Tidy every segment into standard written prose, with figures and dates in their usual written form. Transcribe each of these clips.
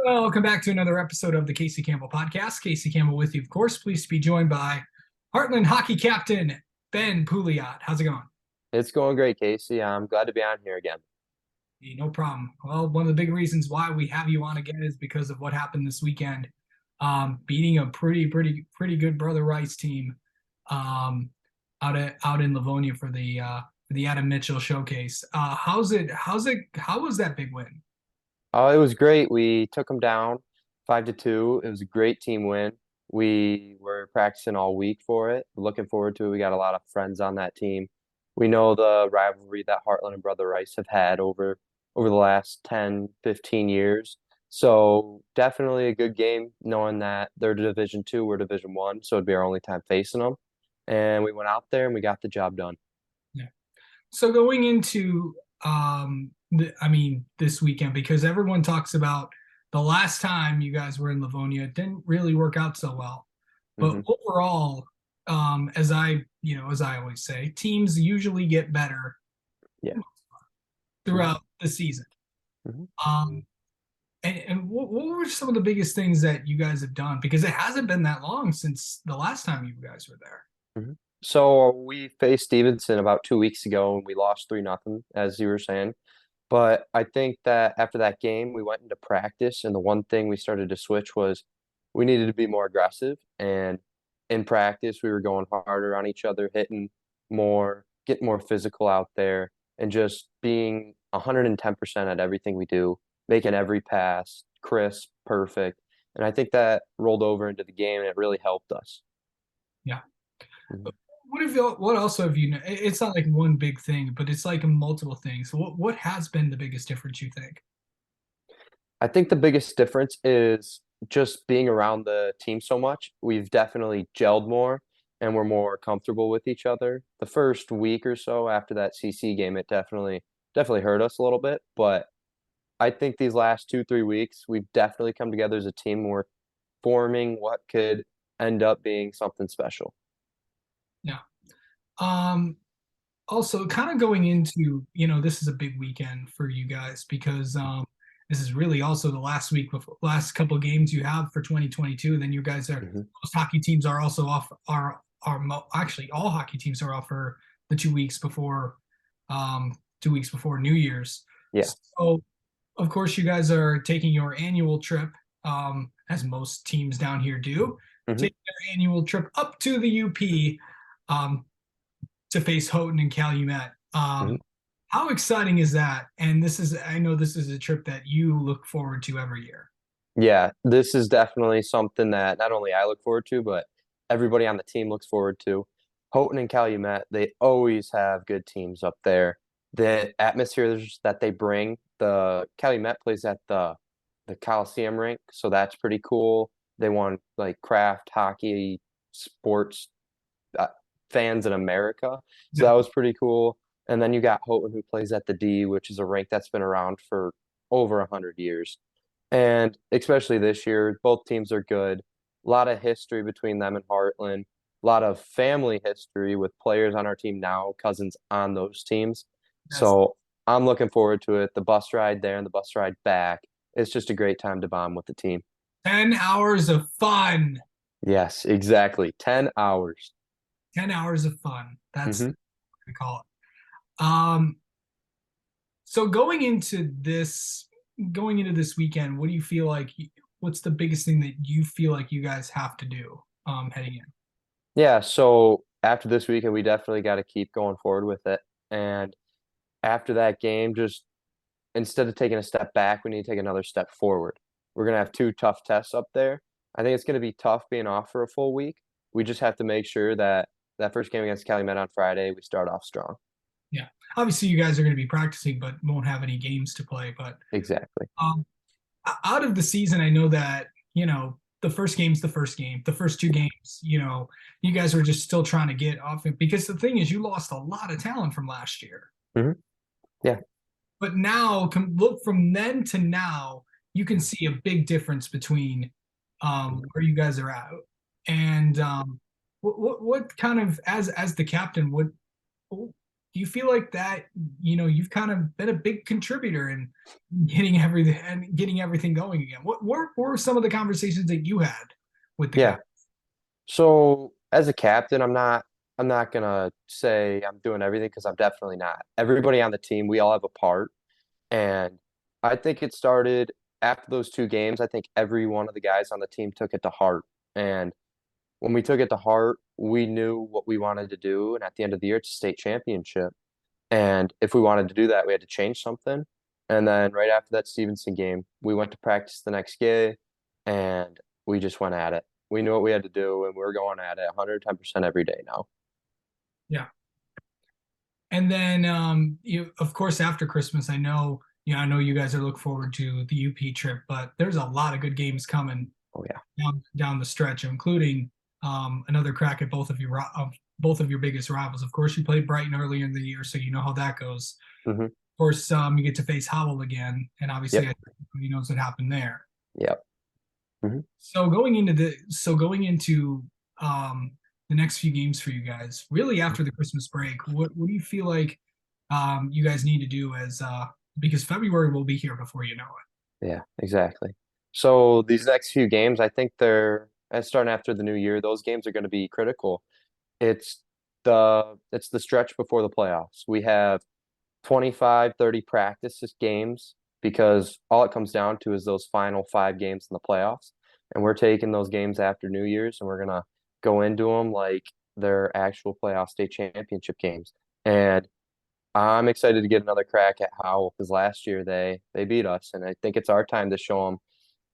Welcome back to another episode of the Casey Campbell Podcast. Casey Campbell with you, of course. Pleased to be joined by Hartland hockey captain Ben Pouliot. How's it going? It's going great, Casey. I'm glad to be on here again. Hey, no problem. Well, one of the big reasons why we have you on again is because of what happened this weekend, beating a pretty good Brother Rice team out in Livonia for the Adam Mitchell Showcase. How was that big win? Oh, it was great. We took them down 5-2. It was a great team win. We were practicing all week for it. Looking forward to it. We got a lot of friends on that team. We know the rivalry that Hartland and Brother Rice have had over the last 10, 15 years. So definitely a good game, knowing that they're Division Two, we're Division One, so it'd be our only time facing them. And we went out there and we got the job done. Yeah. So going into this weekend, because everyone talks about the last time you guys were in Livonia, it didn't really work out so well. But Hmm. overall, as I always say, teams usually get better Yeah. Hmm. throughout the season. Hmm. Um, and what were some of the biggest things that you guys have done? Because it hasn't been that long since the last time you guys were there. Hmm. So we faced Stevenson about 2 weeks ago and we lost 3-0, as you were saying. But I think that after that game, we went into practice, and the one thing we started to switch was we needed to be more aggressive. And in practice, we were going harder on each other, hitting more, getting more physical out there, and just being 110% at everything we do, making every pass crisp, perfect. And I think that rolled over into the game, and it really helped us. Yeah. Mhm. What else have you? It's not like one big thing, but it's like multiple things. What has been the biggest difference you think? I think the biggest difference is just being around the team so much. We've definitely gelled more and we're more comfortable with each other. The first week or so after that CC game, it definitely hurt us a little bit. But I think these last 2, 3 weeks, we've definitely come together as a team. We're forming what could end up being something special. Yeah. Um, Also, kind of going into, this is a big weekend for you guys because this is really also the last couple of games you have for 2022. Then you guys are Hmm. most hockey teams are also off actually all hockey teams are off for the 2 weeks before 2 weeks before New Year's. Yeah. So of course you guys are taking your annual trip, as most teams down here do, Hmm. taking their annual trip up to the UP. Um, to face Houghton and Calumet. Hmm. How exciting is that? And I know this is a trip that you look forward to every year. Yeah, this is definitely something that not only I look forward to, but everybody on the team looks forward to. Houghton and Calumet, they always have good teams up there. The atmospheres that they bring, the Calumet plays at the Coliseum rink, so that's pretty cool. They want like craft hockey sports uh, fans in America, so Yeah. that was pretty cool. And then you got Houghton who plays at the D, which is a rink that's been around for over 100 years. And especially this year, both teams are good. A lot of history between them and Heartland. A lot of family history with players on our team now, cousins on those teams. Yes. So I'm looking forward to it. The bus ride there and the bus ride back. It's just a great time to bond with the team. 10 hours of fun. Yes, exactly. 10 hours. 10 hours of fun. That's Hmm. what we call it. So going into this weekend, what do you feel like what's the biggest thing that you feel like you guys have to do heading in? Yeah, so after this weekend, we definitely got to keep going forward with it. And after that game, just instead of taking a step back, we need to take another step forward. We're going to have two tough tests up there. I think it's going to be tough being off for a full week. We just have to make sure that that first game against Calumet on Friday, we start off strong. Yeah. Obviously you guys are going to be practicing but won't have any games to play, but Exactly. um out of the season, I know that, the first game's the first game. The first two games, you guys were just still trying to get off it because the thing is, you lost a lot of talent from last year. Hmm. Yeah. But now, look from then to now, you can see a big difference between where you guys are at. And what kind of, as the captain, do you feel like that, you've kind of been a big contributor in getting everything going again? What were some of the conversations that you had with the guy? Yeah. So as a captain, I'm not gonna say I'm doing everything because I'm definitely not. Everybody on the team, we all have a part. And I think it started after those two games. I think every one of the guys on the team took it to heart. And when we took it to heart, we knew what we wanted to do. And at the end of the year, it's a state championship. And if we wanted to do that, we had to change something. And then right after that Stevenson game, we went to practice the next day and we just went at it. We knew what we had to do and we're going at it 110% every day now. Yeah. And then, of course, after Christmas, I know you guys are looking forward to the UP trip, but there's a lot of good games coming Oh, yeah. down the stretch, including another crack at both of your biggest rivals. Of course, you played Brighton earlier in the year, so you know how that goes. Hmm. Of course, you get to face Howell again, and obviously, Yep. everybody knows what happened there. Yep. Hmm. So going into um, the next few games for you guys, really after the Christmas break, what do you feel like you guys need to do as because February will be here before you know Yeah, exactly. So these next few games, I think they're starting after the new year. Those games are going to be critical. It's it's the stretch before the playoffs. We have 25, 30 practice games because all it comes down to is those final 5 games in the playoffs. And we're taking those games after New Year's and we're gonna go into them like they're actual playoff state championship games. And I'm excited to get another crack at Howell because last year they beat us, and I think it's our time to show them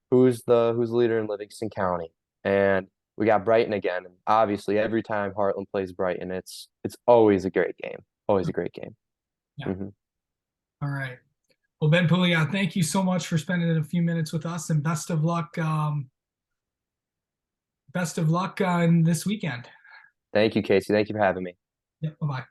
who's the leader in Livingston County. And we got Brighton again, and obviously every time Hartland plays Brighton, it's always a great game, always it. a great game. Yeah. Hmm. All right. Well, Ben Pouliot, thank you so much for spending a few minutes with us, and best of luck. Best of luck in this weekend. Thank you, Casey. Thank you for having me. Yeah. Bye bye.